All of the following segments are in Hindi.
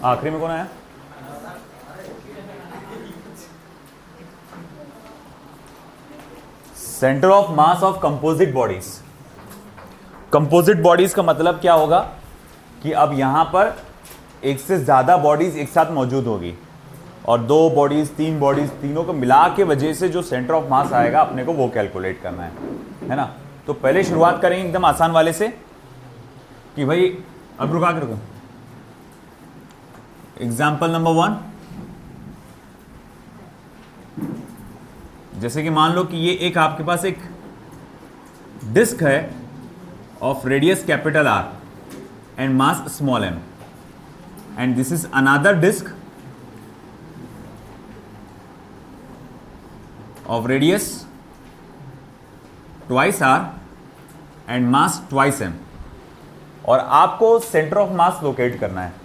आखिरी में कौन आया? Centre of mass of composite bodies. Composite bodies का मतलब क्या होगा कि अब यहां पर एक से ज्यादा बॉडीज एक साथ मौजूद होगी और 2 बॉडीज 3 बॉडीज तीनों को मिला के वजह से जो सेंटर ऑफ मास आएगा अपने को वो कैलकुलेट करना है ना। तो पहले शुरुआत करेंगे एकदम आसान वाले से कि भाई अब रुका के रुको। एग्जाम्पल नंबर 1, जैसे कि मान लो कि ये एक आपके पास एक डिस्क है of radius capital R and mass small m, and this is another disc of radius twice R and mass twice m, और आपको सेंटर ऑफ मास लोकेट करना है।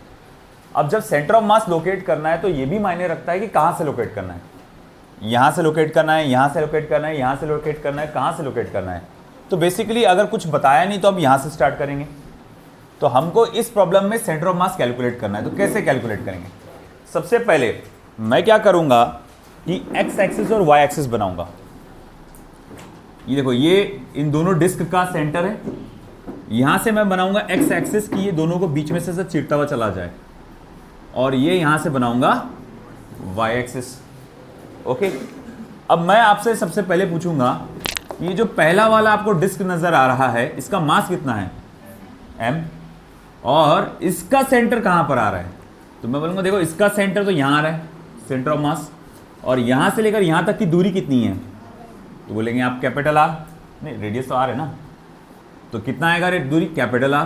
अब जब सेंटर ऑफ मास लोकेट करना है तो ये भी मायने रखता है कि कहां से लोकेट करना है। यहां से लोकेट करना है, यहां से लोकेट करना है, यहां से लोकेट करना है, कहां से लोकेट करना है। तो बेसिकली अगर कुछ बताया नहीं तो अब यहां से स्टार्ट करेंगे। तो हमको इस प्रॉब्लम में सेंटर ऑफ मास कैलकुलेट करना है। तो कैसे कैलकुलेट करेंगे? सबसे पहले मैं क्या करूंगा कि एक्स एक्सिस और वाई एक्सिस बनाऊंगा। ये देखो, ये इन दोनों डिस्क का सेंटर है। यहां से मैं बनाऊंगा एक्स एक्सिस की ये दोनों को बीच में से चिरता हुआ चला जाए, और ये यहां से बनाऊंगा वाई एक्सिस। ओके, अब मैं आपसे सबसे पहले पूछूंगा, ये जो पहला वाला आपको डिस्क नजर आ रहा है इसका मास कितना है? m, और इसका सेंटर कहां पर आ रहा है? तो मैं बोलूंगा देखो इसका सेंटर तो यहां आ रहा है, सेंटर ऑफ मास, और यहां से लेकर यहां तक की दूरी कितनी है? तो बोलेंगे आप कैपिटल R, नहीं रेडियस तो R है ना, तो कितना आएगा दूरी? Capital R।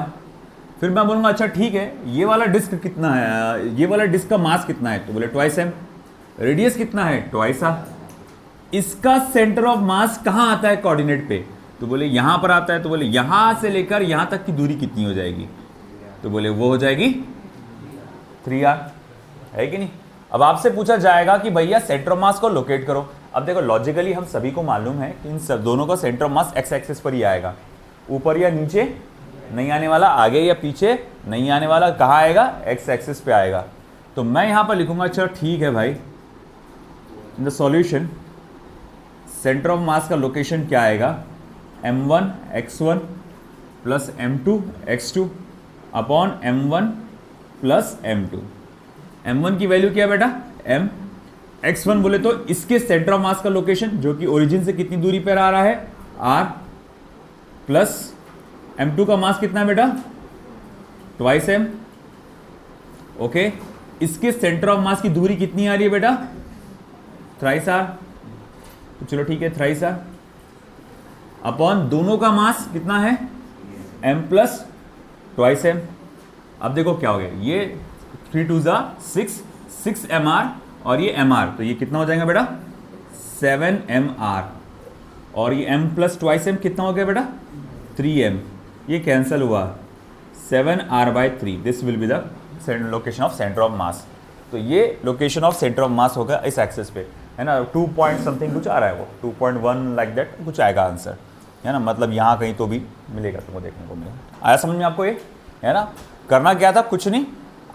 फिर मैं बोलूंगा अच्छा ठीक है, ये वाला डिस्क कितना है, ये वाला डिस्क का मास कितना है? तो बोले ट्वाइस m। रेडियस कितना है? Twice R। इसका सेंटर ऑफ मास कहां आता है कोऑर्डिनेट पे? तो बोले यहां पर आता है। तो बोले यहां से लेकर यहां तक की दूरी कितनी हो जाएगी? तो बोले वो हो जाएगी 3R, है कि नहीं? अब आपसे पूछा जाएगा कि भैया सेंटर ऑफ मास को लोकेट करो। अब देखो लॉजिकली हम सभी को मालूम है कि इन सब दोनों का centre of mass x axis पर ही आएगा, ऊपर या नीचे नहीं आने वाला, आगे या पीछे नहीं आने वाला, कहाँ आएगा? एक्स एक्सिस पे आएगा। तो मैं यहां पर लिखूंगा अच्छा ठीक है भाई, in the solution centre of mass का लोकेशन क्या आएगा? m1 x1 plus m2 x2 upon m1 plus m2। m1 की वैल्यू क्या है बेटा? m। x1 बोले तो इसके सेंटर ऑफ मास का लोकेशन जो कि ओरिजिन से कितनी दूरी पर आ रहा है? r, प्लस m2 का मास कितना है बेटा? Twice m। ओके, इसके सेंटर ऑफ मास की दूरी कितनी आ रही है बेटा? Thrice r। तो चलो ठीक है, थ्राइस r अपॉन दोनों का मास कितना है? m plus twice m। अब देखो क्या हो गया, ये 3 2 6, 6 mr और ये mr, तो ये कितना हो जाएगा बेटा? 7 mr, और ये m प्लस ट्वाइस m कितना हो गया बेटा? 3m। ये कैंसिल हुआ, 7r/3। This will be the location of centre of mass. तो ये लोकेशन ऑफ सेंटर ऑफ मास होगा इस एक्सिस पे, है ना। 2 पॉइंट समथिंग कुछ आ रहा है, वो 2.1 लाइक दैट कुछ आएगा आंसर, है ना। मतलब यहाँ कहीं तो भी मिलेगा, तुमको देखने को मिलेगा। आया समझ में आपको ये, है ना। करना क्या था? कुछ नहीं,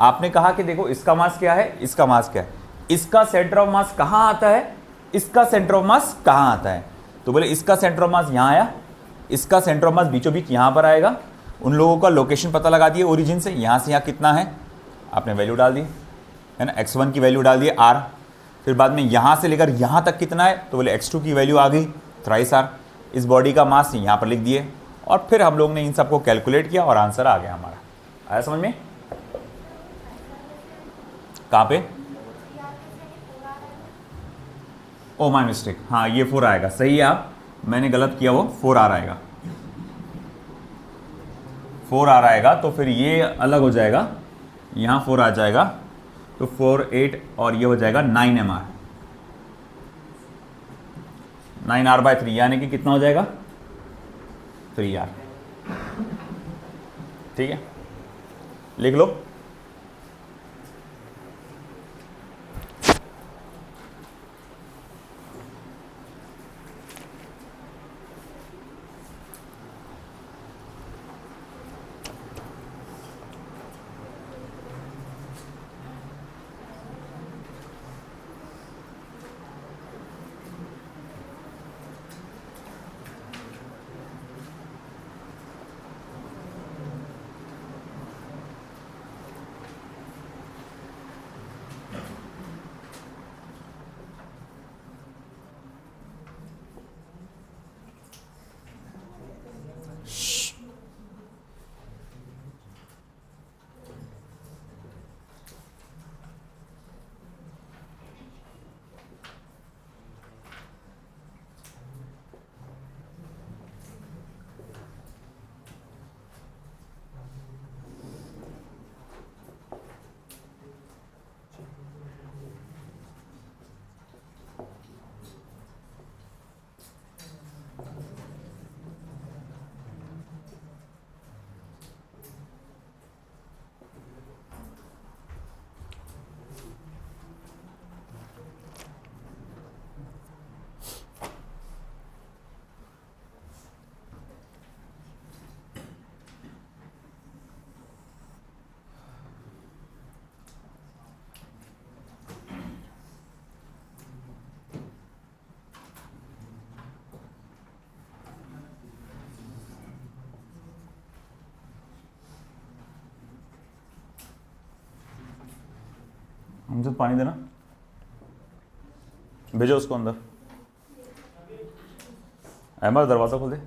आपने कहा कि देखो इसका मास क्या है, इसका मास क्या है, इसका सेंटर ऑफ मास कहाँ आता है, इसका सेंटर ऑफ मास कहाँ आता है। तो बोले इसका सेंटर ऑफ मास यहाँ आया, इसका सेंटर ऑफ मास बीचों बीच यहाँ पर आएगा। उन लोगों का लोकेशन पता लगा दिए ओरिजिन से, यहाँ से यहाँ कितना है आपने वैल्यू डाल दी, है ना। x1 की वैल्यू डाल दी r, फिर बाद में यहाँ से लेकर यहाँ तक कितना है, तो बोले x2 की वैल्यू आ गई थ्राइस r। इस बॉडी का मास यहाँ पर लिख दिए, और फिर हम लोग ने इन सबको कैलकुलेट किया और आंसर आ गया हमारा। आया समझ में? कहाँ पे? ओ माय मिस्टेक, हाँ ये 4 आएगा, सही है आप, मैंने गलत किया, वो 4r आएगा, 4r आएगा। तो फिर ये अलग हो जाएगा, यहाँ 4 आ जाएगा, तो 4 8 और ये हो जाएगा 9mr, 9r/3, यानी कि कितना हो जाएगा? 3r। ठीक है, लिख लो। हमसे पानी देना, भेजो उसको अंदर। अहमद दरवाजा खोल दे।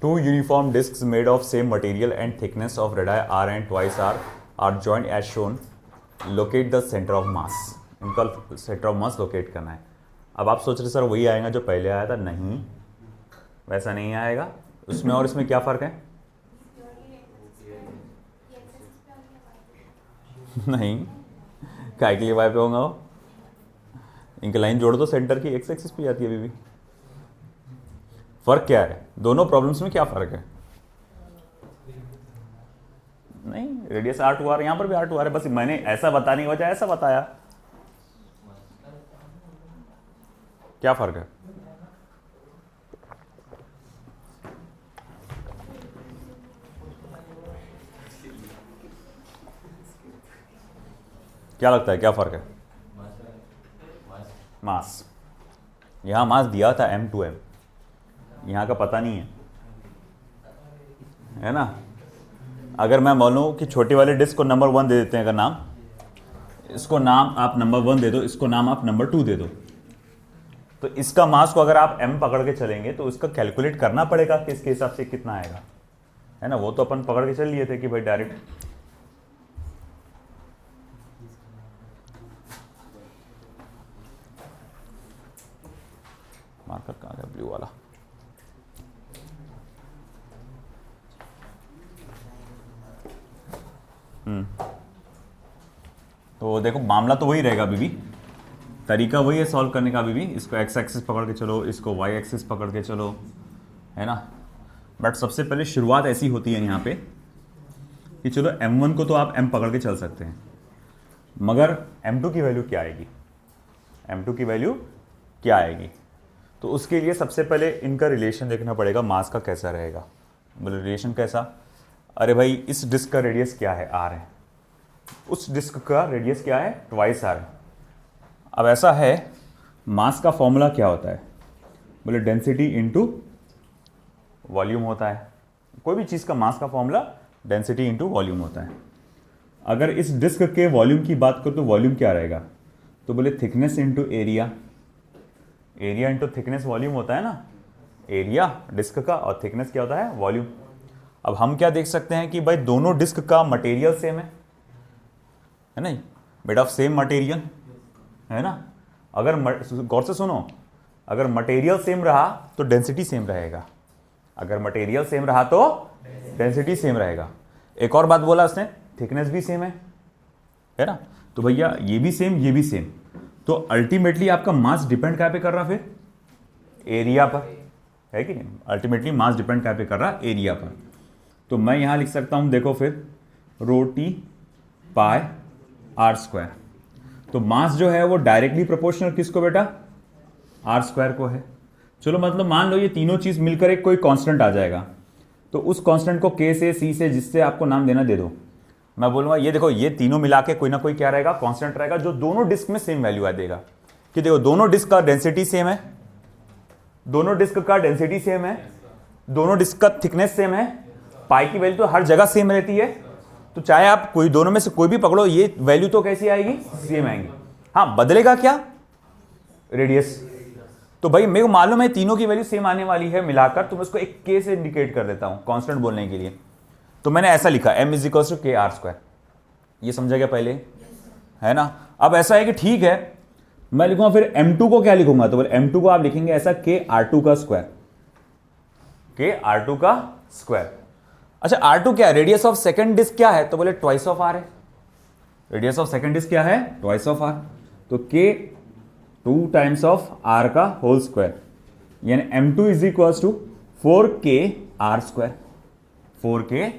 Two uniform discs made of same material and thickness of radii r and twice r are joined as shown. Locate the center of mass. इनका center of mass locate करना है। अब आप सोच रहे सर वही आएगा जो पहले आया था, नहीं वैसा नहीं आएगा। उसमें और इसमें क्या फ़र्क है? नहीं, काय के लिए वाई पे होगा वो? इनकी लाइन जोड़ दो सेंटर की, एक्स एक्सिस पे जाती है अभी भी। फर्क क्या है दोनों प्रॉब्लम्स में? क्या फर्क है? नहीं, रेडियस R2R, यहां पर भी R2R है, बस मैंने ऐसा बताने की वजह ऐसा बताया। क्या फर्क है? क्या लगता है क्या फर्क है? मास। यहां मास दिया था M2M, यहाँ का पता नहीं है ना। अगर मैं बोलूँ कि छोटे वाले डिस्क को नंबर 1 दे देते हैं, अगर नाम, इसको नाम आप नंबर 1 दे दो, इसको नाम आप नंबर 2 दे दो, तो इसका मास को अगर आप m पकड़ के चलेंगे तो इसका कैलकुलेट करना पड़ेगा कि इसके हिसाब से कितना आएगा, है ना। वो तो अपन पकड़ के चल लिए थे कि भाई डायरेक्ट। मार्कर कहाँ गया ब्लू वाला? तो देखो मामला तो वही रहेगा अभी भी, तरीका वही है सॉल्व करने का अभी भी। इसको एक्स एक्सिस पकड़ के चलो, इसको वाई एक्सिस पकड़ के चलो, है ना। बट सबसे पहले शुरुआत ऐसी होती है यहाँ पे कि चलो M1 को तो आप M पकड़ के चल सकते हैं, मगर M2 की वैल्यू क्या आएगी? M2 की वैल्यू क्या आएगी? तो उसके लिए सबसे पहले इनका रिलेशन देखना पड़ेगा, मास का कैसा रहेगा। बोले रिलेशन कैसा? अरे भाई इस डिस्क का रेडियस क्या है? R है। उस डिस्क का रेडियस क्या है? ट्वाइस R है। अब ऐसा है, मास का फॉर्मूला क्या होता है? बोले डेंसिटी इनटू वॉल्यूम होता है। कोई भी चीज़ का मास का फॉर्मूला डेंसिटी इनटू वॉल्यूम होता है। अगर इस डिस्क के वॉल्यूम की बात करो तो वॉल्यूम क्या रहेगा? तो बोले thickness into area. Area into thickness volume होता है ना, एरिया डिस्क का, और थिकनेस क्या होता है? वॉल्यूम। अब हम क्या देख सकते हैं कि भाई दोनों डिस्क का मटेरियल सेम है ना, मेड ऑफ सेम मटेरियल, है ना। अगर गौर से सुनो, अगर मटेरियल सेम रहा तो डेंसिटी सेम रहेगा, अगर मटेरियल सेम रहा तो डेंसिटी सेम रहेगा। एक और बात बोला उसने, थिकनेस भी सेम है ना। तो भैया ये भी सेम, ये भी सेम, तो अल्टीमेटली आपका मास डिपेंड क्या पे कर रहा? फिर एरिया पर, है कि नहीं? अल्टीमेटली मास डिपेंड क्या पे कर रहा? एरिया पर। तो मैं यहां लिख सकता हूं, देखो फिर rho t pi r square. तो मास जो है वो डायरेक्टली प्रोपोर्शनल किसको बेटा? आर स्क्वायर को है। चलो मतलब मान लो ये तीनों चीज मिलकर एक कोई कांस्टेंट आ जाएगा, तो उस कांस्टेंट को के से सी से जिससे आपको नाम देना दे दो। मैं बोलूंगा ये देखो, ये तीनों मिला के कोई ना कोई क्या रहेगा? कांस्टेंट रहेगा, जो दोनों डिस्क में सेम वैल्यू आ देगा। कि देखो दोनों डिस्क का डेंसिटी सेम है, दोनों डिस्क का डेंसिटी सेम है, दोनों डिस्क का थिकनेस सेम है, पाई की वैल्यू तो हर जगह सेम रहती है। तो चाहे आप कोई दोनों में से कोई भी पकड़ो, ये वैल्यू तो कैसी आएगी? सेम आएंगी। हाँ, बदलेगा क्या? रेडियस। तो भाई मेरे को मालूम है तीनों की वैल्यू सेम आने वाली है मिलाकर, तो मैं उसको एक के से इंडिकेट कर देता हूं कांस्टेंट बोलने के लिए। तो मैंने ऐसा लिखा m इज इक्वल टू के आर स्क्वायर। ये समझा गया पहले, है ना। अब ऐसा है कि ठीक है, मैं लिखूंगा फिर m2 को क्या लिखूंगा? तो बोले m2 को आप लिखेंगे ऐसा के R2 का स्क्वायर, के R2 का स्क्वायर। अच्छा R2 क्या है? रेडियस ऑफ सेकंड डिस्क क्या है? तो बोले ट्वाइस ऑफ R है। रेडियस ऑफ सेकंड डिस्क क्या है? Twice of R। तो के 2 टाइम्स ऑफ R का होल स्क्वायर, यानी m2 is equal to 4k R square, 4k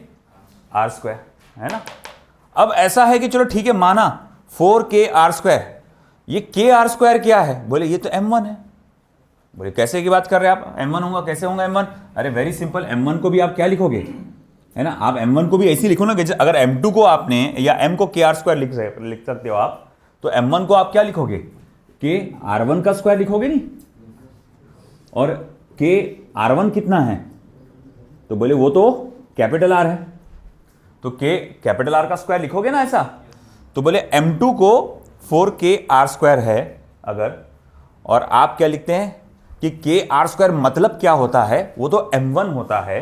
R square, है ना। अब ऐसा है कि चलो ठीक है, माना 4k R स्क्वायर, ये k R स्क्वायर क्या है? बोले ये तो m1 है। बोले कैसे की बात कर रहे हैं आप? m1 होगा, कैसे होगा m1? अरे वेरी सिंपल, m1 को भी आप क्या लिखोगे, है ना। आप m1 को भी ऐसे ही लिखो ना, कि अगर m2 को आपने या m को k R स्क्वायर लिख सकते हो आप, तो m1 को आप क्या लिखोगे? k R1 का स्क्वायर लिखोगे नहीं, और के R1 कितना है, तो बोले वो तो कैपिटल R है, तो के कैपिटल R का स्क्वायर लिखोगे ना ऐसा, तो बोले M2 को 4KR² है अगर, और आप क्या लिखते हैं कि KR² मतलब क्या होता है, वो तो M1 होता है,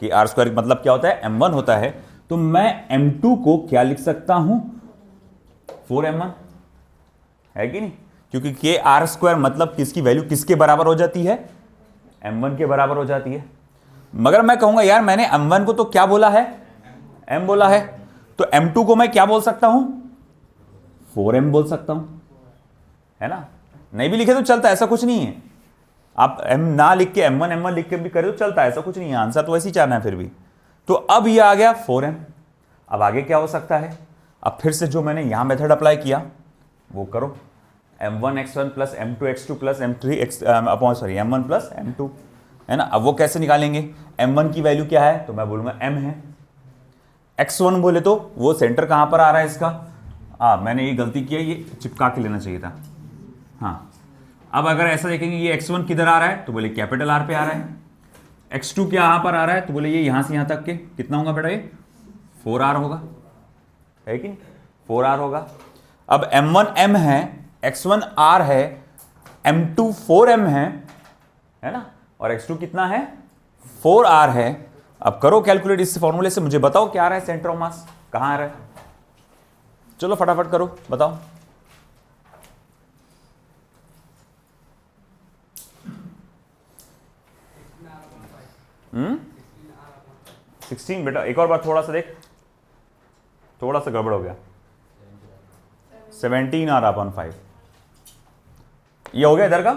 KR² मतलब क्या होता है, M1 होता है, तो मैं M2 को क्या लिख सकता हूं, 4M1, है कि नहीं, क्योंकि KR² मतलब किसकी वैल्यू किसके बराबर हो जाती है, M1 के बराबर हो जाती है। मगर मैं कहूंगा यार मैंने M1 को तो क्या बोला है, M बोला है, तो M2 को मैं क्या बोल सकता हूं, 4M बोल सकता हूं, है ना, नहीं भी लिखे तो चलता है, ऐसा कुछ नहीं है, आप M ना लिख के M1 लिख के भी करे तो चलता है, ऐसा कुछ नहीं है, आंसर तो वैसे ही चाहना है फिर भी। तो अब ये आ गया 4M, अब आगे क्या हो सकता है, अब फिर से जो मैंने यहां मेथड अप्लाई किया वो करो, M1x1 plus M2x2 plus M1 plus M2, है ना। अब वो कैसे निकालेंगे, M1 की वैल्यू क्या है, तो मैं बोलूंगा M है, x1 बोले तो वो सेंटर कहां पर आ रहा है इसका, मैंने ये गलती किया, ये चिपका के लेना चाहिए था, हाँ। अब अगर ऐसा देखेंगे ये x1 किधर आ रहा है, तो बोले कैपिटल R पे आ रहा है, x2 क्या यहां पर आ रहा है, तो बोले ये यहां से यहां तक के कितना होगा बेटा, ये 4R होगा, है कि नहीं, 4R होगा। अब M1 M है, x1 R है, M2 4M है ना, और x2 कितना है, 4R है। अब करो कैलकुलेट इस फॉर्मूले से, मुझे बताओ क्या आ रहा है सेंटर ऑफ मास, कहां आ रहा है, चलो फटाफट करो बताओ। हम्म 16 बेटा, एक और बार थोड़ा सा देख, थोड़ा सा गड़बड़ हो गया, 17R/5, ये हो गया इधर का,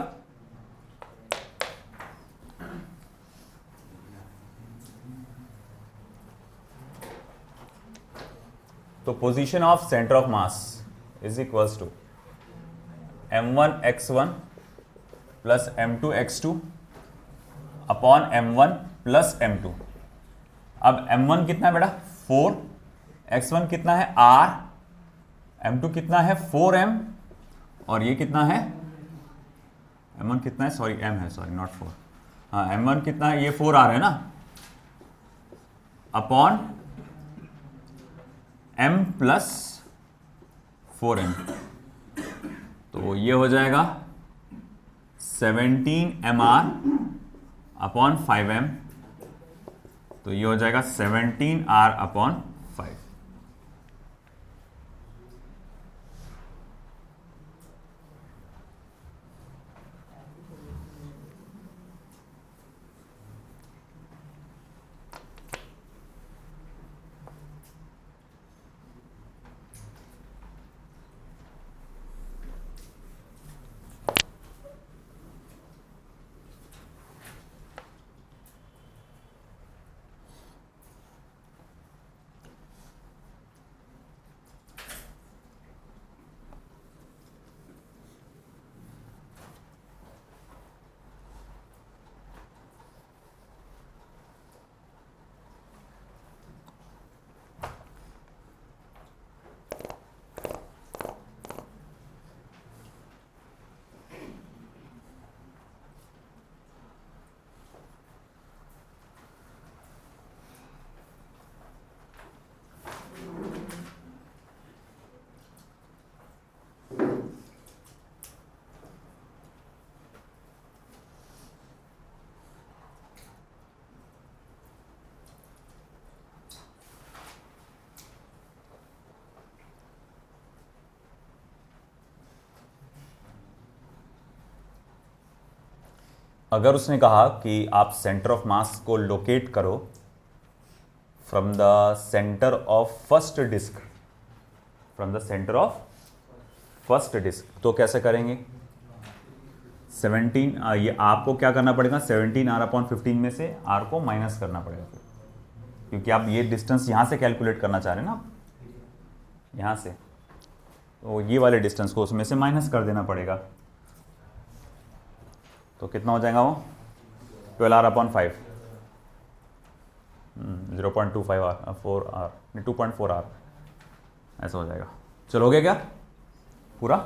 तो position of centre of mass is equals to M1x1 plus M2x2 upon M1 plus M2। अब M1 कितना है बेटा 4, x1 कितना है R, M2 कितना है 4M, और ये कितना है, M1 कितना है, सॉरी M है, सॉरी नॉट 4, हाँ M1 कितना है, ये 4R है ना, अपॉन M प्लस 4M, तो ये हो जाएगा 17MR अपॉन 5M, तो ये हो जाएगा 17R अपॉन 5। अगर उसने कहा कि आप सेंटर ऑफ मास को लोकेट करो from the centre of first disc, from the centre of first disc, तो कैसे करेंगे, 17 ये आपको क्या करना पड़ेगा, 17R/15 में से R को माइनस करना पड़ेगा, क्योंकि आप ये डिस्टेंस यहां से कैलकुलेट करना चाह रहे हैं ना, यहां से, तो ये वाले डिस्टेंस को उसमें से माइनस कर देना पड़ेगा, तो कितना हो जाएगा वो 12R/5, 0.25R 4R 2.4R ऐसा हो जाएगा। चलो हो गया क्या पूरा,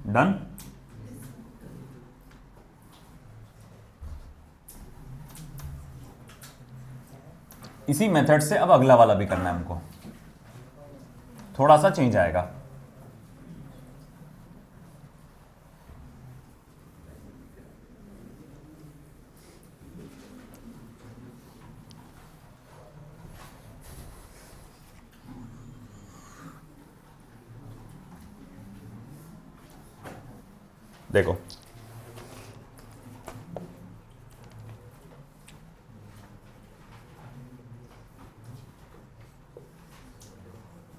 डन। इसी मेथड से अब अगला वाला भी करना है हमको, थोड़ा सा चेंज आएगा। देखो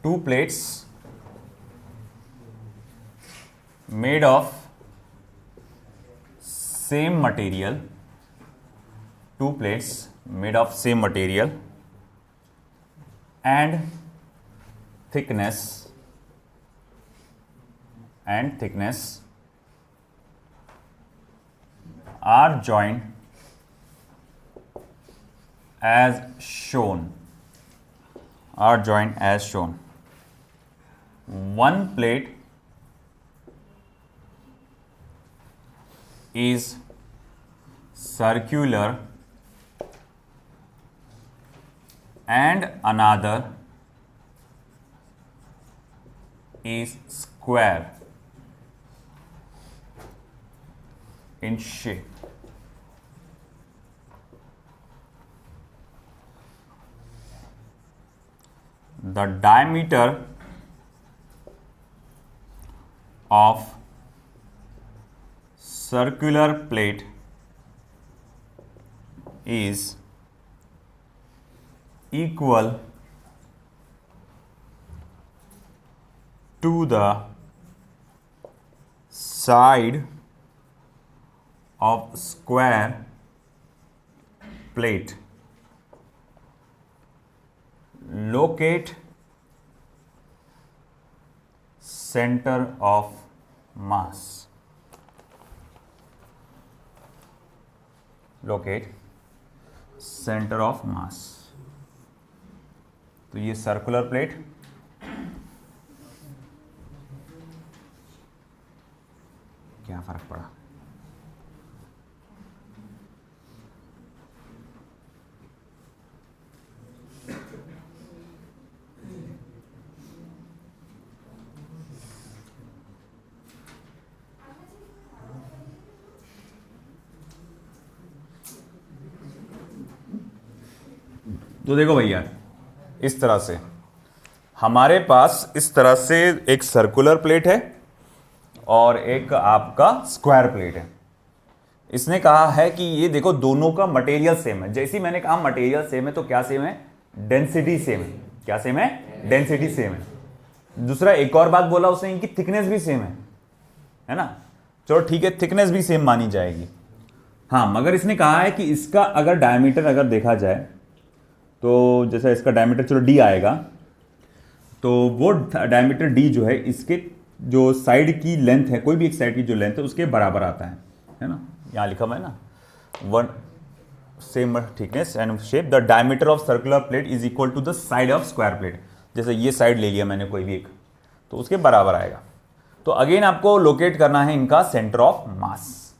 two plates made of same material, two plates made of same material and thickness are joined as shown. One plate is circular and another is square in shape. The diameter of circular plate is equal to the side of square plate. Locate center of mass. Locate center of mass. तो ये सर्कुलर प्लेट, क्या फर्क पड़ा? तो देखो भैया, इस तरह से हमारे पास इस तरह से एक सर्कुलर प्लेट है और एक आपका स्क्वायर प्लेट है। इसने कहा है कि ये देखो दोनों का मटेरियल सेम है। जैसे ही मैंने कहा मटेरियल सेम है तो क्या सेम है? डेंसिटी सेम है। क्या सेम है? डेंसिटी सेम है। दूसरा एक और बात बोला उसने, इनकी थिकनेस भी सेम है ना? चलो ठीक है, थिकनेस भी सेम मानी जाएगी। हाँ, मगर इसने कहा है कि इसका अगर डायमीटर अगर देखा जाए तो जैसे इसका डायमीटर चलो डी आएगा, तो वो डायमीटर डी जो है इसके जो साइड की लेंथ है, कोई भी एक साइड की जो लेंथ है उसके बराबर आता है ना? यहाँ लिखा हुआ है ना, one same thickness and shape, the diameter of circular plate is equal to the side of square plate. जैसे ये साइड ले लिया मैंने कोई भी एक, तो उसके बराबर आएगा। तो अगेन आपको लोकेट करना है इनका centre of mass.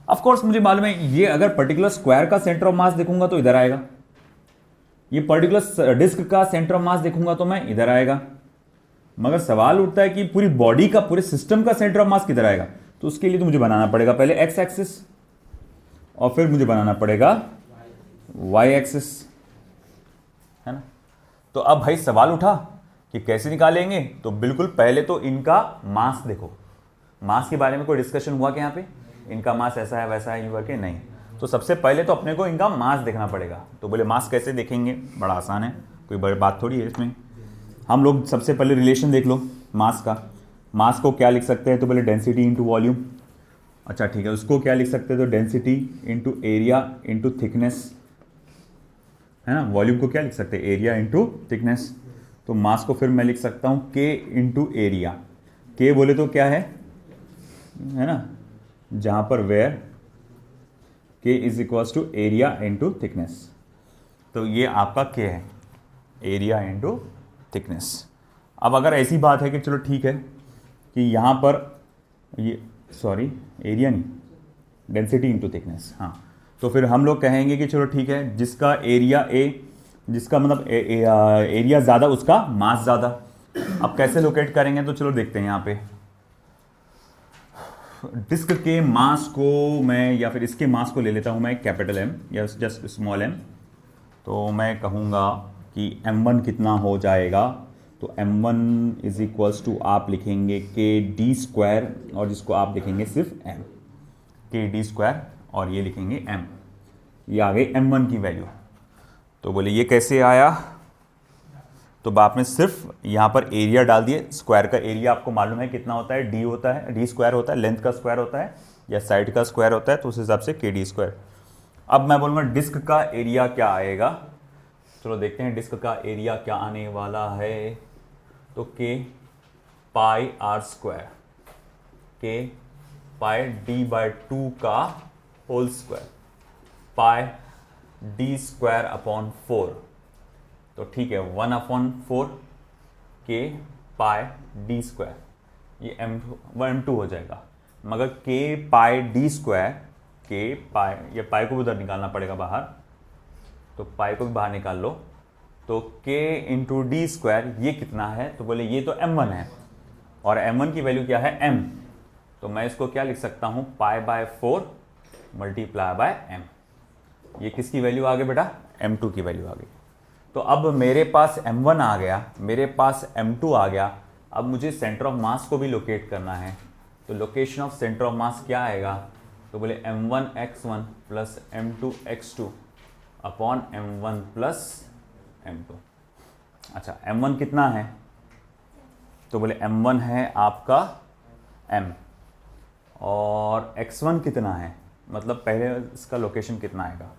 Of course मुझे मालूम है ये अगर पर्टिकुलर स्क्वायर का सेंटर ऑफ मास देखूंगा तो इधर आएगा, ये पर्टिकुलर डिस्क का सेंटर ऑफ मास देखूंगा तो मैं इधर आएगा। मगर सवाल उठता है कि पूरी बॉडी का, पूरे सिस्टम का सेंटर ऑफ मास किधर आएगा? तो उसके लिए तो मुझे बनाना पड़ेगा पहले एक्स एक्सिस और फिर मुझे बनाना पड़ेगा वाई एक्सिस, है ना? तो अब भाई सवाल उठा कि कैसे निकालेंगे? तो बिल्कुल पहले तो इनका मास देखो। मास के बारे में कोई डिस्कशन हुआ क्या यहाँ पे? इनका मास ऐसा है वैसा है यूं करके? नहीं। तो सबसे पहले तो अपने को इनका मास देखना पड़ेगा। तो बोले मास कैसे देखेंगे? बड़ा आसान है, कोई बड़ी बात थोड़ी है इसमें। हम लोग सबसे पहले रिलेशन देख लो मास का। मास को क्या लिख सकते हैं? तो बोले डेंसिटी इंटू वॉल्यूम। अच्छा ठीक है, उसको क्या लिख सकते हैं? तो density into area into thickness, है ना? वॉल्यूम को क्या लिख सकते हैं? Area into thickness. तो मास को फिर मैं लिख सकता हूँ के इंटू एरिया। के बोले तो क्या है ना, जहाँ पर where k is equals to area into thickness. तो ये आपका के है, एरिया इंटू थिकनेस। अब अगर ऐसी बात है कि चलो ठीक है कि यहाँ पर ये सॉरी एरिया नहीं, डेंसिटी इंटू थिकनेस। हाँ, तो फिर हम लोग कहेंगे कि चलो ठीक है, जिसका एरिया ए, जिसका मतलब एरिया ज़्यादा उसका मास ज़्यादा। अब कैसे लोकेट करेंगे, तो चलो देखते हैं। यहाँ पे डिस्क के मास को मैं, या फिर इसके मास को ले लेता हूँ मैं कैपिटल एम या जस्ट स्मॉल एम। तो मैं कहूँगा कि m1 कितना हो जाएगा, तो m1 इज इक्वल्स टू आप लिखेंगे के डी स्क्वायर, और जिसको आप लिखेंगे सिर्फ m, के डी स्क्वायर, और ये लिखेंगे m। ये आ गई m1 की वैल्यू। तो बोले ये कैसे आया, तो आपने सिर्फ यहाँ पर एरिया डाल दिए। स्क्वायर का एरिया आपको मालूम है कितना होता है, डी होता है, डी स्क्वायर होता है, लेंथ का स्क्वायर होता है या साइड का स्क्वायर होता है, तो उस हिसाब से के डी स्क्वायर। अब मैं बोलूँगा डिस्क का एरिया क्या आएगा, चलो देखते हैं डिस्क का एरिया क्या आने वाला है। तो के पाई आर स्क्वायर, के पाई डी बाई 2 का होल स्क्वायर, पाई डी स्क्वायर अपॉन 4। तो ठीक है, 1/4 के पाई डी स्क्वायर, ये m2 हो जाएगा। मगर के पाई डी स्क्वायर, के पाई, ये पाई को भी उधर निकालना पड़ेगा बाहर, तो पाई को भी बाहर निकाल लो। तो k इंटू डी स्क्वायर ये कितना है, तो बोले ये तो m1 है, और m1 की वैल्यू क्या है, m। तो मैं इसको क्या लिख सकता हूँ, pi by 4 multiply by m। ये किसकी वैल्यू आ गई बेटा, m2 की वैल्यू आ गई। तो अब मेरे पास m1 आ गया, मेरे पास m2 आ गया। अब मुझे सेंटर ऑफ मास को भी लोकेट करना है, तो location of centre of mass क्या आएगा, तो बोले m1x1 plus m2x2 upon m1 plus m2। अच्छा, m1 कितना है, तो बोले m1 है आपका m, और x1 कितना है, मतलब पहले इसका लोकेशन कितना आएगा।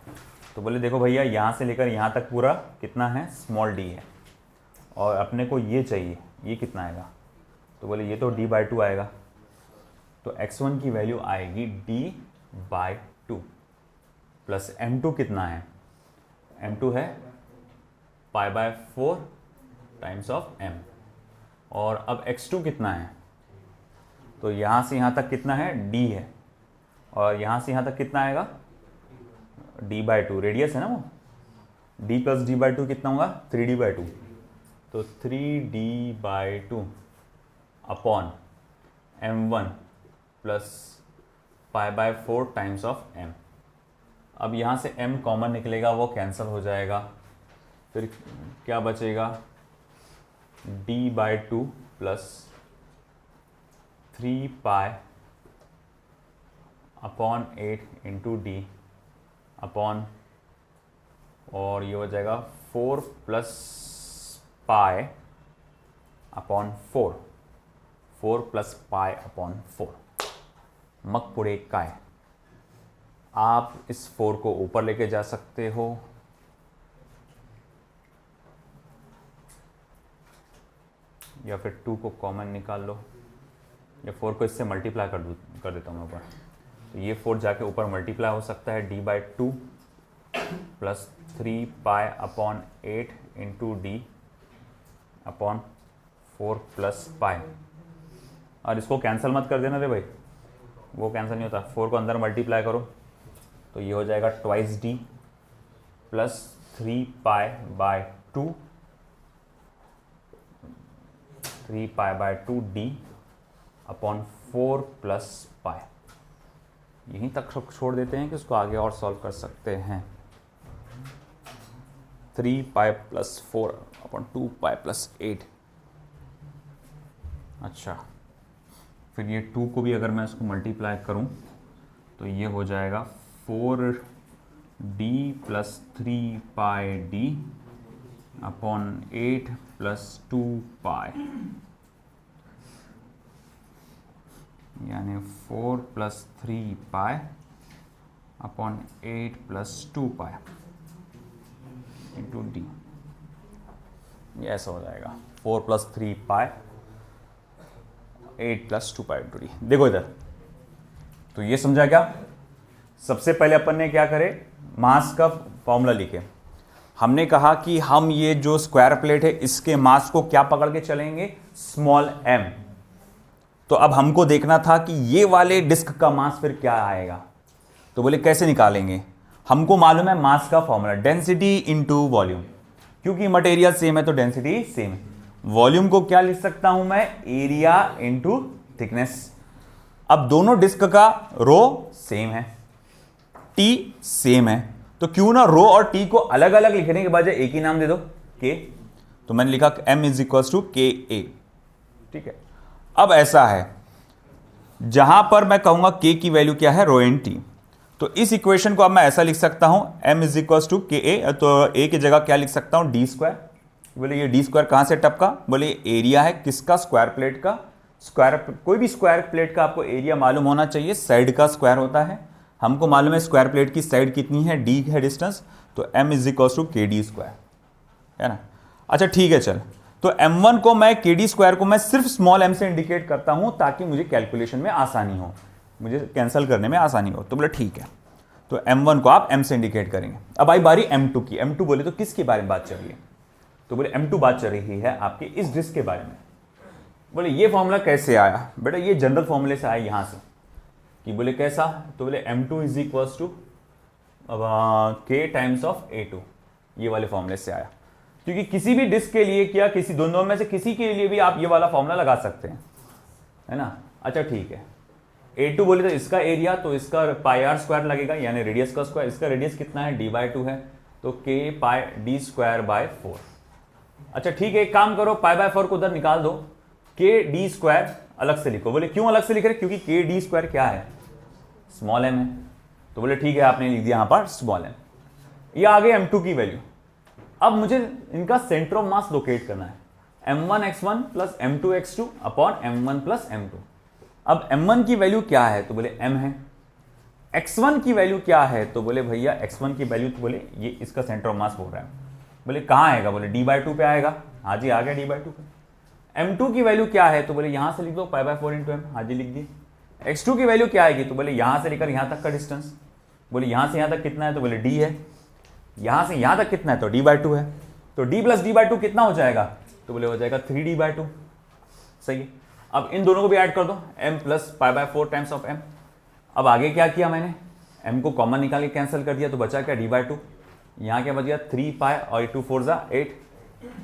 तो बोले देखो भैया, यहाँ से लेकर यहाँ तक पूरा कितना है, स्मॉल d है, और अपने को ये चाहिए, ये कितना आएगा, तो बोले ये तो d बाई 2 आएगा। तो x1 की वैल्यू आएगी d बाई 2 प्लस m2 कितना है, m2 है pi by 4 times of m, और अब x2 कितना है, तो यहाँ से यहाँ तक कितना है, d है, और यहाँ से यहाँ तक कितना आएगा, d बाई 2, रेडियस है ना वो, d प्लस डी बाई 2 कितना होगा, 3d बाई 2, तो 3d by 2 upon m1 plus pi by 4 times of m। अब यहाँ से m कॉमन निकलेगा, वो कैंसिल हो जाएगा, फिर क्या बचेगा, d by 2 plus 3 pi upon 8 into D upon, और ये हो जाएगा 4 plus pi upon 4, 4 plus pi upon 4। मक पुड़े काय, आप इस 4 को ऊपर लेके जा सकते हो, या फिर 2 को कॉमन निकाल लो, या 4 को इससे मल्टीप्लाई कर देता हूँ ऊपर, तो ये 4 जाके ऊपर मल्टीप्लाई हो सकता है, d by 2 plus 3 pi upon 8 into D upon 4 plus pi. और इसको कैंसिल मत कर देना रे भाई, वो कैंसिल नहीं होता, 4 को अंदर मल्टीप्लाई करो, तो ये हो जाएगा twice D plus 3 pi by 2, 3 pi by 2 D upon 4 plus pi. यहीं तक छोड़ देते हैं कि उसको आगे और सॉल्व कर सकते हैं। 3 pi plus 4 upon 2 pi plus 8। अच्छा, फिर ये 2 को भी अगर मैं इसको मल्टीप्लाई करूं तो ये हो जाएगा 4d प्लस 3 पाई डी अपॉन 8 प्लस 2 पाई, यानी 4 plus 3 pi upon 8 plus 2 pi into D. ये ऐसा हो जाएगा 4 प्लस 3 पाई 8 प्लस 2 पाई इंटू डी। देखो इधर, तो ये समझा क्या? सबसे पहले अपन ने क्या करे, मास का फॉर्मूला लिखे। हमने कहा कि हम ये जो स्क्वायर प्लेट है इसके मास को क्या पकड़ के चलेंगे, स्मॉल m। तो अब हमको देखना था कि ये वाले डिस्क का मास फिर क्या आएगा। तो बोले कैसे निकालेंगे, हमको मालूम है मास का फॉर्मूला डेंसिटी इनटू वॉल्यूम, क्योंकि मटेरियल सेम है तो डेंसिटी सेम है। वॉल्यूम को क्या लिख सकता हूं मैं, एरिया इनटू थिकनेस। अब दोनों डिस्क का रो सेम है, टी सेम है, तो क्यों ना रो और टी को अलग अलग लिखने के बजाय एक ही नाम दे दो, के। तो मैंने लिखा m इज इक्वल टू के ए। ठीक है, अब ऐसा है जहां पर मैं कहूंगा k की वैल्यू क्या है, रो इन टी, तो इस इक्वेशन को अब मैं ऐसा लिख सकता हूं m इज इक्वल टू के ए, तो a की जगह क्या लिख सकता हूं, डी स्क्वायर। बोले ये डी स्क्वायर कहां से टपका, बोले एरिया है किसका, स्क्वायर प्लेट का। स्क्वायर, कोई भी स्क्वायर प्लेट का आपको एरिया मालूम होना चाहिए, साइड का स्क्वायर होता है। हमको मालूम है स्क्वायर प्लेट की साइड कितनी है, डी है डिस्टेंस, तो m इज इक्वल टू के डी स्क्वायर, है ना। अच्छा ठीक है, चल, तो m1 को मैं के डी स्क्वायर को मैं सिर्फ स्मॉल m से इंडिकेट करता हूं ताकि मुझे कैलकुलेशन में आसानी हो, मुझे कैंसिल करने में आसानी हो। तो बोले ठीक है, तो m1 को आप m से इंडिकेट करेंगे। अब आई बारी m2 की। m2 बोले तो किसके बारे में बात चल रही है, तो बोले m2 बात चल रही है आपके इस डिस्क के बारे में। बोले ये फॉर्मूला कैसे आया, बेटा ये जनरल फॉर्मूले से आया यहां से, कि बोले कैसा, तो बोले m2 is equal to k times of a2, ये वाले फॉर्मूले से आया। क्योंकि किसी भी डिस्क के लिए क्या, किसी दोनों में से किसी के लिए भी आप ये वाला फॉर्मूला लगा सकते हैं, है ना। अच्छा ठीक है, a2 बोले तो इसका एरिया, तो इसका पाई आर स्क्वायर लगेगा, यानी रेडियस का स्क्वायर। इसका रेडियस कितना है, d/2 है, तो k pi D square by 4। अच्छा ठीक है, एक काम करो, π/4 को उधर निकाल दो, k डी स्क्वायर अलग से लिखो। बोले क्यों अलग से लिख रहे, क्योंकि k डी स्क्वायर क्या है, स्मॉल m है। तो बोले ठीक है, आपने लिख दिया यहां पर स्मॉल m। ये आ गई m2 की वैल्यू। अब मुझे इनका सेंटर ऑफ मास लोकेट करना है, m1x1 plus m2x2 upon m1 plus m2। अब m1 की वैल्यू क्या है, तो बोले m है। x1 की वैल्यू क्या है, तो बोले भैया x1 की वैल्यू, तो बोले ये इसका सेंटर ऑफ मास बोल रहा है। बोले कहाँ आएगा, बोले d/2 पे आएगा। हाँ जी आ गया d/2 पे। m2 की वैल्यू क्या है, तो बोले यहां से लिख दो π/4 इंटू m। हाँ जी लिख दी। x2 की वैल्यू क्या आएगी, तो बोले यहां से लेकर यहां तक का डिस्टेंस। बोले यहां से यहां तक कितना है, तो बोले d है। यहां से यहां तक कितना है, तो d/2 है। तो d प्लस d/2 कितना हो जाएगा, तो बोले हो जाएगा 3d/2। सही है। अब इन दोनों को भी ऐड कर दो, m plus π/4 times of m। अब आगे क्या किया मैंने, m को कॉमन निकाल के कैंसिल कर दिया, तो बचा क्या, d/2। यहाँ क्या बच गया, 3 पाई और 2 4 जा 8।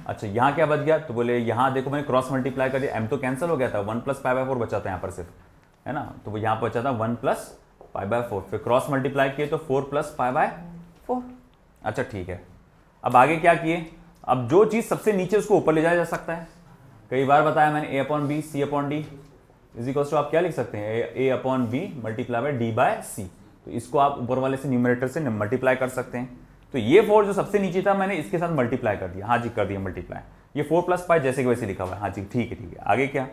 अच्छा यहाँ क्या बच गया, तो बोले यहाँ देखो मैंने क्रॉस मल्टीप्लाई कर दिया, m तो कैंसिल हो गया था, 1 प्लस π/4 बचा था यहाँ पर सिर्फ, है ना। तो वो यहाँ बचा था 1 प्लस π/4, फिर क्रॉस मल्टीप्लाई किए तो 4 प्लस π/4। अच्छा ठीक है, अब आगे क्या किए, अब जो चीज़ सबसे नीचे उसको ऊपर ले जाया जा सकता है। कई बार बताया मैंने, a/b c/d is equal to आप क्या लिख सकते हैं, a/b मल्टीप्लाई बाय d/c। तो इसको आप ऊपर वाले से न्यूमरेटर से मल्टीप्लाई कर सकते हैं। तो ये 4 जो सबसे नीचे था मैंने इसके साथ मल्टीप्लाई कर दिया। हाँ जी कर दिया मल्टीप्लाई, ये 4 प्लस पाई जैसे कि वैसे लिखा हुआ है। हाँ जी ठीक है ठीक है। आगे क्या,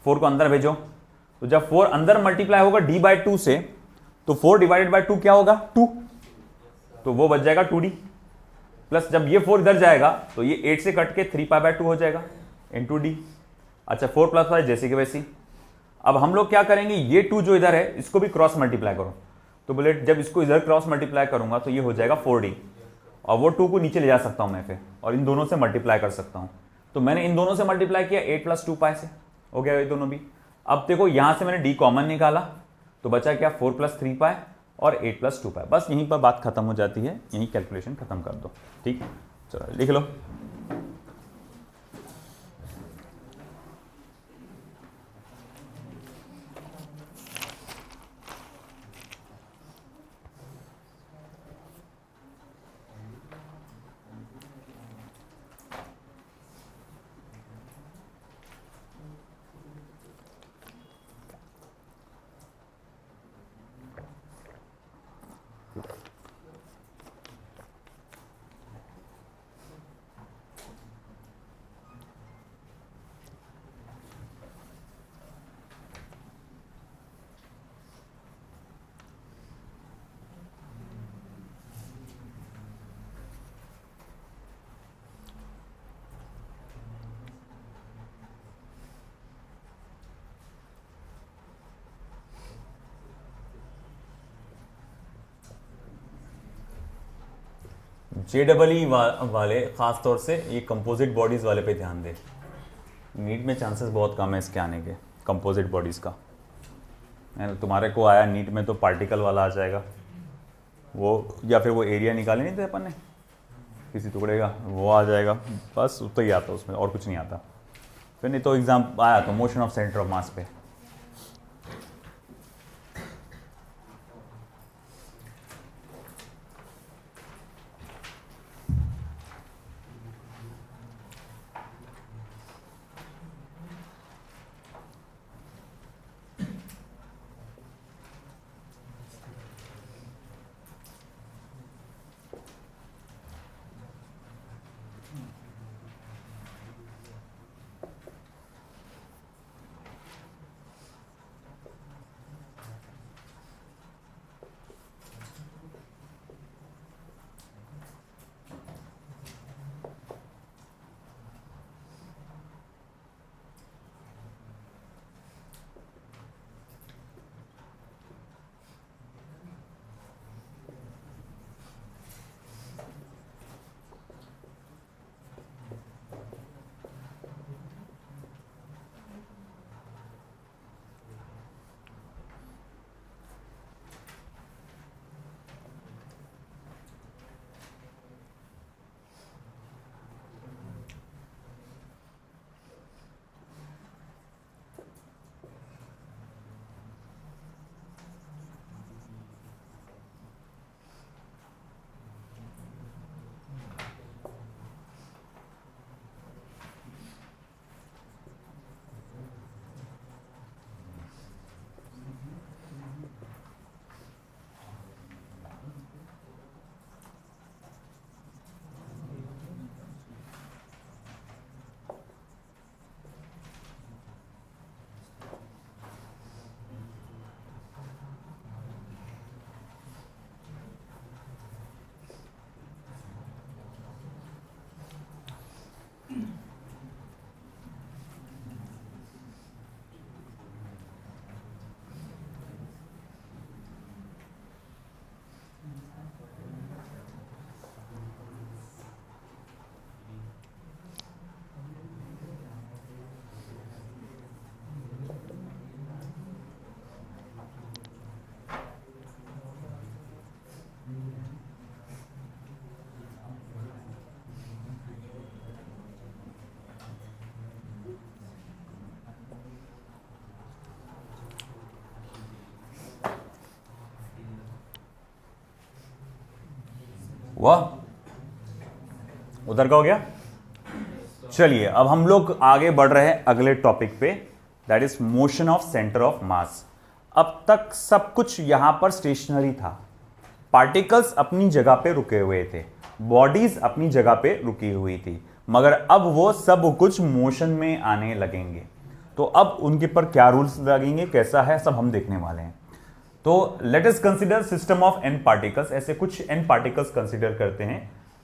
4 को अंदर भेजो, तो जब 4 अंदर मल्टीप्लाई होगा d/2 से, तो 4 डिवाइडेड बाय 2 क्या होगा, 2, तो वो बच जाएगा 2d। प्लस जब ये 4 इधर जाएगा तो ये 8 से कट के 3π/2 हो जाएगा इंटू डी। अच्छा 4 प्लस पाई जैसे कि वैसी। अब हम लोग क्या करेंगे, ये 2 जो इधर है इसको भी क्रॉस मल्टीप्लाई करो, तो बोले जब इसको इधर क्रॉस मल्टीप्लाई करूंगा तो ये हो जाएगा 4d, और वो 2 को नीचे ले जा सकता हूं मैं फिर, और इन दोनों से मल्टीप्लाई कर सकता हूं। तो मैंने इन दोनों से मल्टीप्लाई किया 8 प्लस 2 पाई से, हो गया ये दोनों भी। अब देखो यहां से मैंने d कॉमन निकाला, तो बचा क्या, 4 प्लस 3 पाई और 8 प्लस 2 पाई। बस यहीं पर बात खत्म हो जाती है, यहीं कैलकुलेशन खत्म कर दो। ठीक, चलो लिख लो। JEE वाले खास तौर से ये कंपोजिट बॉडीज वाले पे ध्यान दे, नीट में चांसेस बहुत कम है इसके आने के। कंपोजिट बॉडीज़ का, है ना। तुम्हारे को आया नीट में तो पार्टिकल वाला आ जाएगा वो, या फिर वो एरिया निकाले नहीं थे अपन ने किसी टुकड़े का, वो आ जाएगा, बस उतना ही आता उसमें, और कुछ नहीं आता। फिर नहीं तो एग्जाम आया तो मोशन ऑफ सेंटर ऑफ मास पे। वाह, उधर का हो गया। चलिए अब हम लोग आगे बढ़ रहे हैं अगले टॉपिक पे, that is motion of centre of मास। अब तक सब कुछ यहां पर स्टेशनरी था, पार्टिकल्स अपनी जगह पे रुके हुए थे, बॉडीज अपनी जगह पे रुकी हुई थी, मगर अब वो सब कुछ मोशन में आने लगेंगे। तो अब उनके पर क्या रूल्स लगेंगे, कैसा है, सब हम देखने वाले हैं। तो let us consider system of n particles. ऐसे कुछ एन पार्टिकल्स कंसीडर करते हैं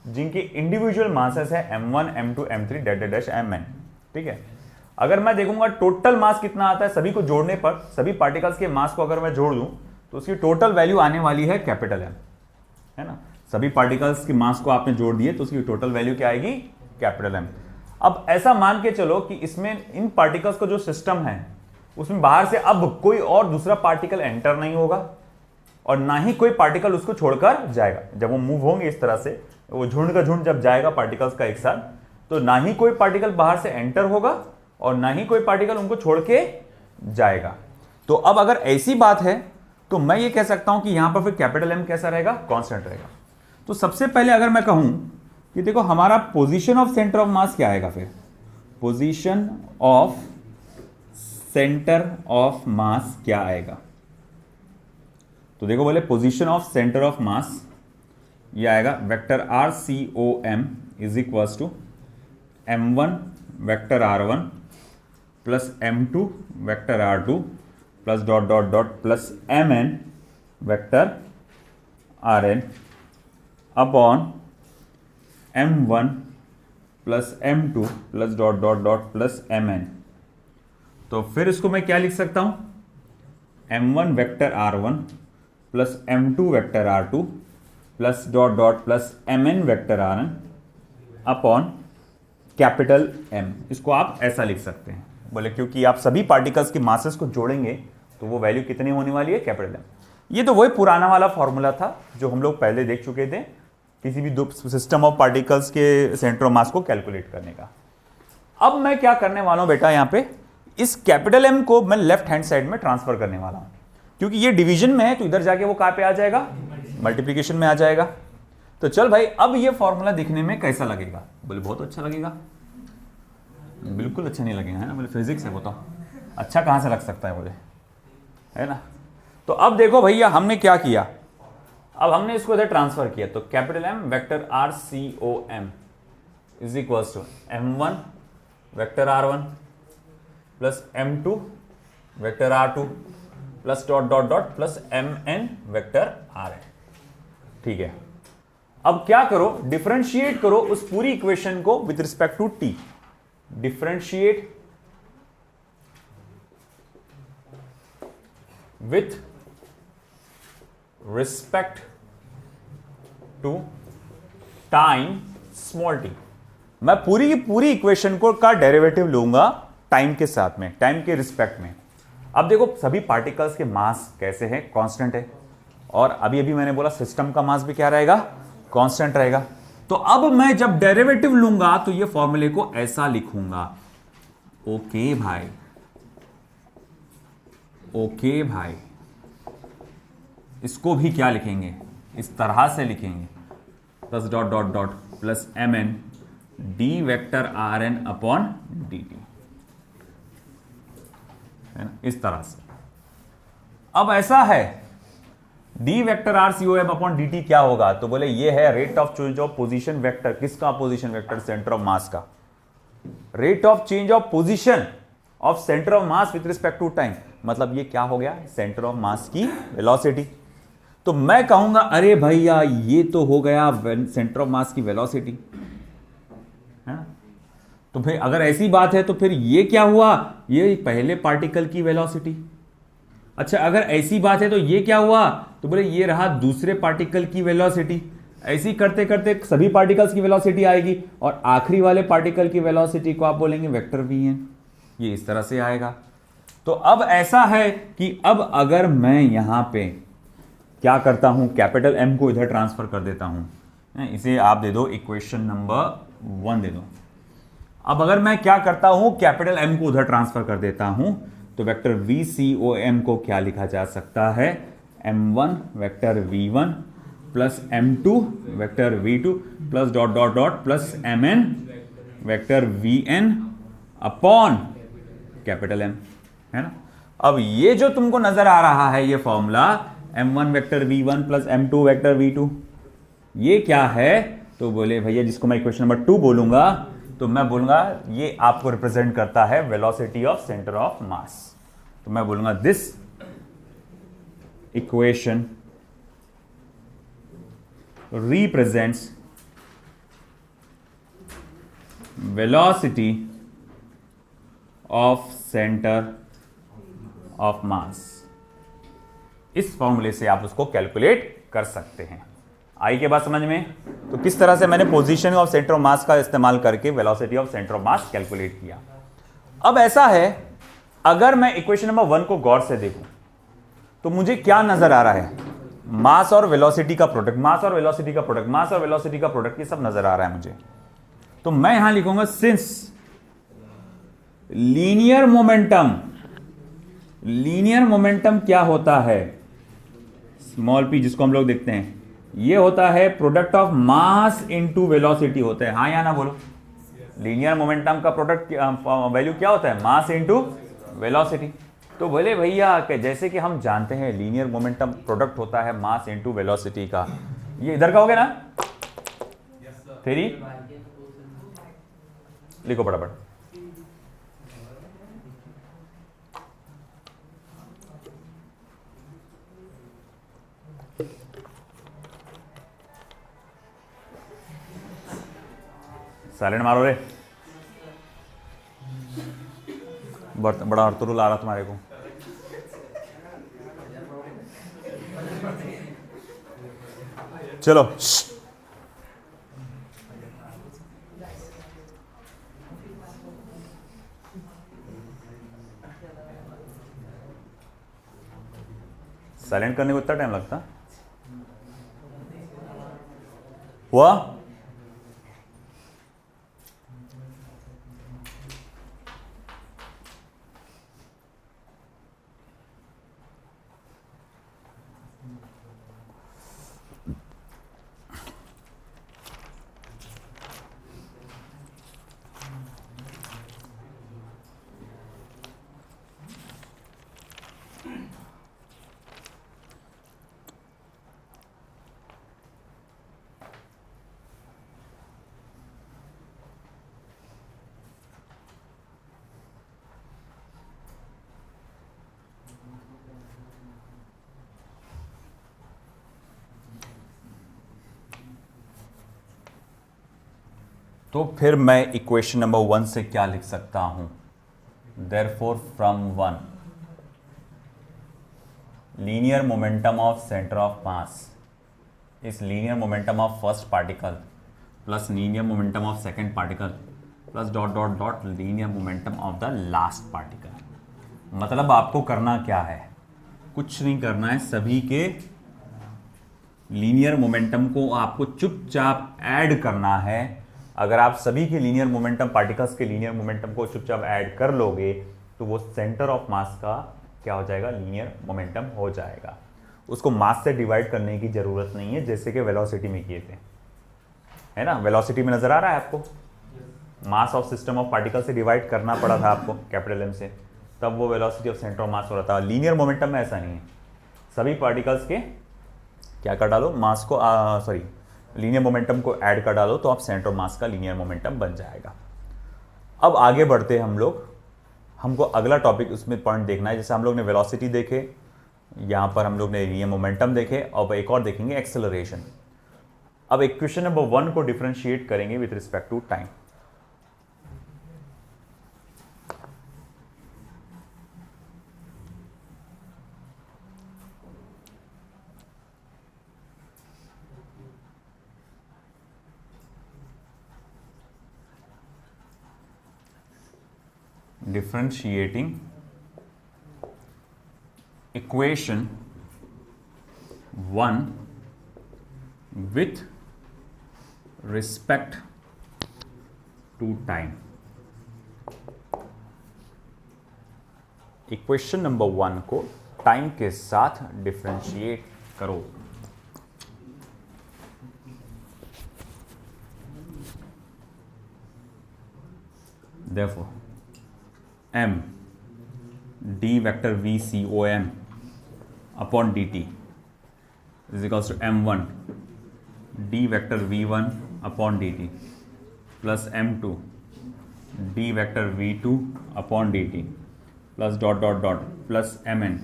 जिनके इंडिविजुअल मासेस है m1 m2 m3 dash dash mn। ठीक है, अगर मैं देखूंगा टोटल मास कितना आता है सभी को जोड़ने पर, सभी पार्टिकल्स के मास को अगर मैं जोड़ दूं तो उसकी टोटल वैल्यू आने वाली है कैपिटल M, है ना। सभी पार्टिकल्स की मास को आपने जोड़ दिए तो उसकी टोटल वैल्यू क्या आएगी, कैपिटल M। अब ऐसा मान के चलो कि इसमें इन पार्टिकल्स का जो सिस्टम है उसमें बाहर से अब कोई और दूसरा पार्टिकल एंटर नहीं होगा और ना ही कोई पार्टिकल उसको छोड़कर जाएगा। जब वो मूव होंगे इस तरह से, वो झुंड का झुंड जब जाएगा पार्टिकल्स का एक साथ, तो ना ही कोई पार्टिकल बाहर से एंटर होगा और ना ही कोई पार्टिकल उनको छोड़ के जाएगा। तो अब अगर ऐसी बात है तो मैं ये कह सकता हूं कि यहां पर फिर कैपिटल M कैसा रहेगा, कांस्टेंट रहेगा। तो सबसे पहले अगर मैं कहूं कि देखो हमारा position of centre of mass क्या आएगा, फिर position of centre of mass क्या आएगा, तो देखो बोले position of centre of mass ये आएगा vector RCOM is equals to M1 vector R1 plus M2 vector R2 plus dot dot dot plus Mn vector Rn upon M1 plus M2 plus dot dot dot plus Mn। तो फिर इसको मैं क्या लिख सकता हूं, M1 vector R1 plus M2 vector R2 plus dot dot plus Mn vector Rn upon capital M। इसको आप ऐसा लिख सकते हैं, बोले क्योंकि आप सभी पार्टिकल्स की मासेस को जोड़ेंगे तो वो वैल्यू कितनी होने वाली है, कैपिटल एम। ये तो वही पुराना वाला फॉर्मूला था जो हम लोग पहले देख चुके थे किसी भी दो सिस्टम ऑफ पार्टिकल्स के सेंटर ऑफ मास को कैलकुलेट करने का। अब मैं क्या करने वाला हूं बेटा, यहां पे इस कैपिटल एम को मैं लेफ्ट हैंड साइड में ट्रांसफर करने वाला हूं, क्योंकि ये डिवीजन में है तो इधर जाके वो कहां पे आ जाएगा, मल्टीप्लीकेशन में आ जाएगा। तो चल भाई, अब ये फॉर्मूला दिखने में कैसा लगेगा? बोले बहुत अच्छा लगेगा। बिल्कुल अच्छा नहीं लगेगा, है ना? बोले फिजिक्स है वो तो अच्छा कहां से लग सकता है, बोले, है ना? तो अब देखो भैया, हमने क्या किया, अब हमने इसको इधर ट्रांसफर किया, तो capital M vector R C O M is equals to m1 vector r1 plus m2 vector r2 plus dot dot dot plus mn vector rn। ठीक है, अब क्या करो, डिफरेंशिएट करो उस पूरी इक्वेशन को with respect to t। Differentiate with respect to time small t। मैं पूरी की पूरी इक्वेशन को का डेरिवेटिव लूंगा टाइम के साथ में, टाइम के रिस्पेक्ट में। अब देखो सभी पार्टिकल्स के मास कैसे हैं, कांस्टेंट है, और अभी अभी मैंने बोला सिस्टम का मास भी क्या रहेगा, कांस्टेंट रहेगा। तो अब मैं जब डेरिवेटिव लूंगा तो ये फॉर्मूले को ऐसा लिखूंगा, ओके भाई, ओके भाई, इसको भी क्या लिखेंगे, इस तरह से लिखेंगे, plus dot dot dot plus M N D vector R N upon D T, है ना, इस तरह से। अब ऐसा है, D vector R C O M upon D T क्या होगा, तो बोले ये है rate of change of position vector. किसका position vector? Centre of mass का। Rate of change of position of centre of mass with respect to time, मतलब ये क्या हो गया, सेंटर ऑफ मास की वेलोसिटी। तो मैं कहूंगा अरे भैया ये तो हो गया सेंटर ऑफ मास की वेलोसिटी, है ना? तो फिर अगर ऐसी बात है तो फिर ये क्या हुआ, ये पहले पार्टिकल की वेलोसिटी। अच्छा, अगर ऐसी बात है तो ये क्या हुआ, तो बोले ये रहा दूसरे पार्टिकल की वेलोसिटी। ऐसी करते करते सभी पार्टिकल्स की वेलोसिटी आएगी और आखिरी वाले पार्टिकल की वेलोसिटी को आप बोलेंगे वेक्टर वी एन। ये इस तरह से आएगा। तो अब ऐसा है कि अब अगर मैं यहां पे क्या करता हूं, कैपिटल एम को इधर ट्रांसफर कर देता हूं, इसे आप दे दो इक्वेशन नंबर 1 दे दो। अब अगर मैं क्या करता हूं, कैपिटल एम को उधर ट्रांसफर कर देता हूं, तो vector V C O M को क्या लिखा जा सकता है, m1 vector v1 plus m2 vector v2 plus dot dot dot plus mn vector vn upon capital M, है ना? अब ये जो तुमको नजर आ रहा है ये formula m1 vector v1 plus m2 vector v2, ये क्या है, तो बोले भैया जिसको मैं इक्वेशन नंबर 2 बोलूंगा, तो मैं बोलूंगा ये आपको रिप्रेजेंट करता है velocity of centre of mass. तो मैं बोलूंगा this equation represents velocity of centre of mass. इस फॉर्मूले से आप उसको कैलकुलेट कर सकते हैं। आई के बाद समझ में? तो किस तरह से मैंने position of centre of mass का इस्तेमाल करके velocity of centre of mass calculate किया। अब ऐसा है, अगर मैं इक्वेशन नंबर 1 को गौर से देखूं तो मुझे क्या नजर आ रहा है, मास और वेलोसिटी का प्रोडक्ट, मास और वेलोसिटी का प्रोडक्ट, मास और वेलोसिटी का प्रोडक्ट, ये सब नजर आ रहा है मुझे। तो मैं यहां लिखूंगा since linear momentum, linear momentum क्या होता है, स्मॉल पी जिसको हम लोग देखते हैं, ये होता है product of mass into velocity होता है। हाँ या ना बोलो? लीनियर मोमेंटम का प्रोडक्ट वैल्यू क्या होता है, मास इनटू वेलोसिटी। तो बोले भैया कि जैसे कि हम जानते हैं लीनियर मोमेंटम प्रोडक्ट होता है मास इनटू वेलोसिटी का, ये इधर का हो गया ना, थ्री लिखो फटाफट। साइलेंट मारो रे, बड़ा अर्थुल आ रहा तुम्हारे को। चलो साइलेंट करने को इतना टाइम लगता हुआ? तो फिर मैं इक्वेशन नंबर 1 से क्या लिख सकता हूं? Therefore from 1 linear momentum of centre of mass is linear momentum of first particle plus linear momentum of second particle plus dot dot dot linear momentum of the last particle. मतलब आपको करना क्या है? कुछ नहीं करना है, सभी के लीनियर मोमेंटम को आपको चुपचाप ऐड करना है। अगर आप सभी के लीनियर मोमेंटम पार्टिकल्स के लीनियर मोमेंटम को चुपचाप ऐड कर लोगे तो वो सेंटर ऑफ मास का क्या हो जाएगा? लीनियर मोमेंटम हो जाएगा। उसको मास से डिवाइड करने की जरूरत नहीं है, जैसे कि वेलोसिटी में किए थे, है ना? वेलोसिटी में नजर आ रहा है आपको, mass of system of particle से डिवाइड करना पड़ा था आपको कैपिटल एम से, तब वो वेलोसिटी ऑफ सेंटर ऑफ मास हो रहा था। लीनियर मोमेंटम में ऐसा नहीं है, सभी पार्टिकल्स के क्या कर डालो? मास को सॉरी लीनियर मोमेंटम को ऐड कर डालो तो आप सेंटर ऑफ मास का लीनियर मोमेंटम बन जाएगा। अब आगे बढ़ते हैं हम लोग, हमको अगला टॉपिक उसमें पॉइंट देखना है। जैसे हम लोग ने वेलोसिटी देखे, यहाँ पर हम लोग ने लीनियर मोमेंटम देखे, अब एक और देखेंगे एक्सेलरेशन। अब इक्वेशन नंबर 1 को डिफरेंशिएट करेंगे with respect to time. Differentiating equation 1 with respect to time। Equation number 1 को टाइम के साथ डिफरेंशिएट करो। Therefore m d vector v c o m upon dt is equals to m1 d vector v1 upon dt plus m2 d vector v2 upon dt plus dot dot dot plus mn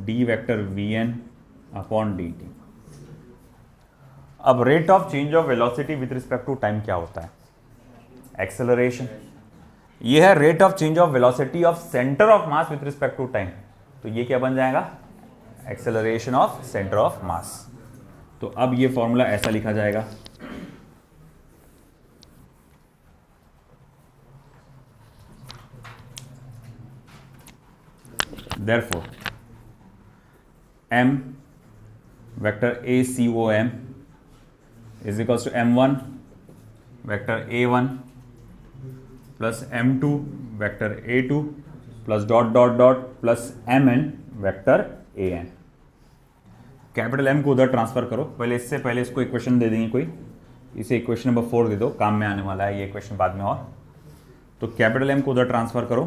d vector vn upon dt। अब rate of change of velocity with respect to time क्या होता है? एक्सेलरेशन। ये है rate of change of velocity of centre of mass with respect to time, तो ये क्या बन जाएगा? Acceleration of centre of mass. तो अब ये फॉर्मूला ऐसा लिखा जाएगा, therefore m vector a c o m is equals to m1 vector a1 plus m2 vector a2 plus dot dot dot plus mn vector an। Capital M को उधर ट्रांसफर करो, पहले इससे पहले इसको इक्वेशन दे देंगे कोई, इसे इक्वेशन नंबर 4 दे दो, काम में आने वाला है ये इक्वेशन बाद में। और तो कैपिटल M को उधर ट्रांसफर करो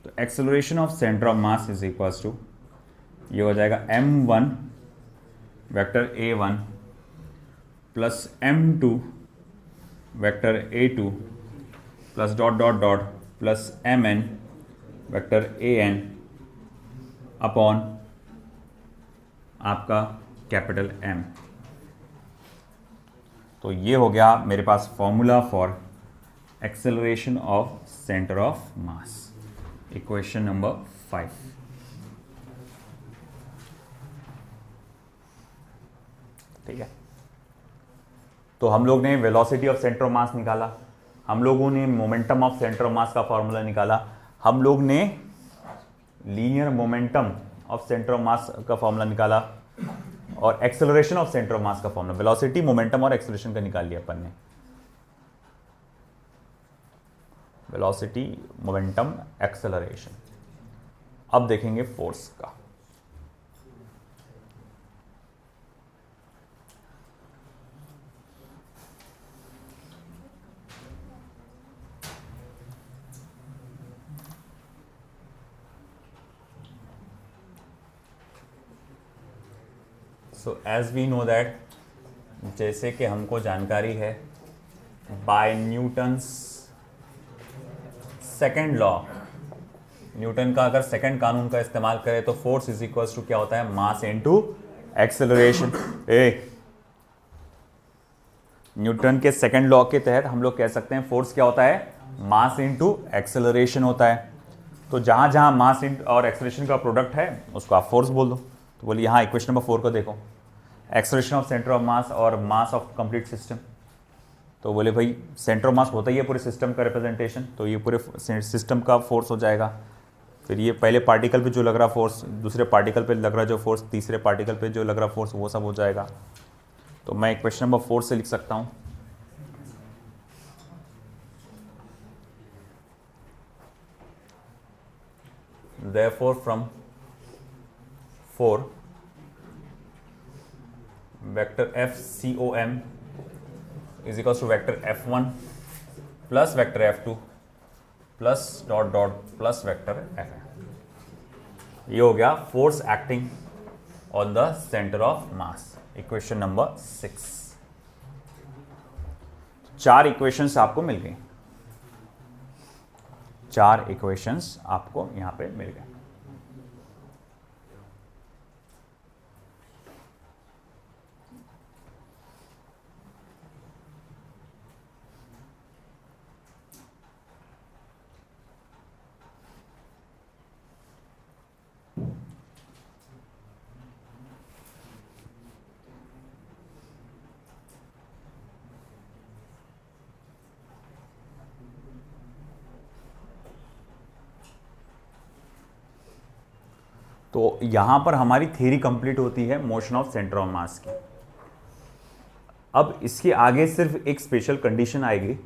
तो acceleration of centre of mass is equals to, ये हो जाएगा m1 vector a1 plus m2 vector a2 plus dot dot dot plus mn vector an upon आपका कैपिटल M। तो ये हो गया मेरे पास formula for acceleration of centre of mass, equation number 5। ठीक है, तो हम लोग ने velocity of centre of mass निकाला, हम लोगों ने momentum of centre of mass का फॉर्मूला निकाला, हम लोग ने linear momentum of centre of mass का फॉर्मूला निकाला और acceleration of centre of mass का फॉर्मूला, वेलोसिटी, मोमेंटम और एक्सेलरेशन का निकाल लिया अपन ने। Velocity, momentum, acceleration. अब देखेंगे फोर्स का। So as we know that, जैसे कि हमको जानकारी है by Newton's second law, Newton का अगर सेकंड कानून का इस्तेमाल करें तो फोर्स इज इक्वल्स टू क्या होता है, मास इनटू एक्सेलरेशन। न्यूटन के सेकंड लॉ के तहत हम लोग कह सकते हैं फोर्स क्या होता है, मास इनटू एक्सेलरेशन होता है। तो जहां जहां मास और एक्सेलरेशन का प्रोडक्ट है उसको आप फोर्स बोल दो। तो बोलिए यहाँ इक्वेशन नंबर 4 को देखो, एक्सेलरेशन ऑफ सेंटर ऑफ मास और मास ऑफ कंप्लीट सिस्टम। तो बोले भाई सेंटर ऑफ मास होता ही है पूरे सिस्टम का रिप्रेजेंटेशन, तो ये पूरे सिस्टम का फोर्स हो जाएगा। फिर ये पहले पार्टिकल पे जो लग रहा फोर्स, दूसरे पार्टिकल पे लग रहा जो फोर्स, तीसरे पार्टिकल पे जो लग रहा फोर्स, वो सब हो जाएगा। तो मैं इक्वेशन नंबर 4 से लिख सकता हूँ, therefore from 4 vector FCOM is equals to vector F1 plus vector F2 plus dot dot plus vector Fn। ये हो गया force acting on the centre of mass, equation number 6। 4 equations आपको मिल गई, 4 इक्वेशंस आपको यहां पे मिल गए। तो यहां पर हमारी थ्योरी कंप्लीट होती है मोशन ऑफ सेंटर ऑफ मास की। अब इसके आगे सिर्फ एक स्पेशल कंडीशन आएगी,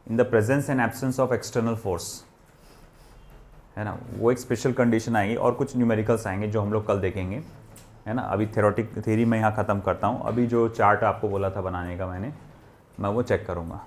in the presence and absence of external force, है ना, वो एक स्पेशल कंडीशन आएगी और कुछ न्यूमेरिकल्स आएंगे जो हम लोग कल देखेंगे, है ना। अभी थ्योरेटिक थ्योरी मैं यहाँ ख़त्म करता हूँ। अभी जो चार्ट आपको बोला था बनाने का मैं वो चेक करूँगा।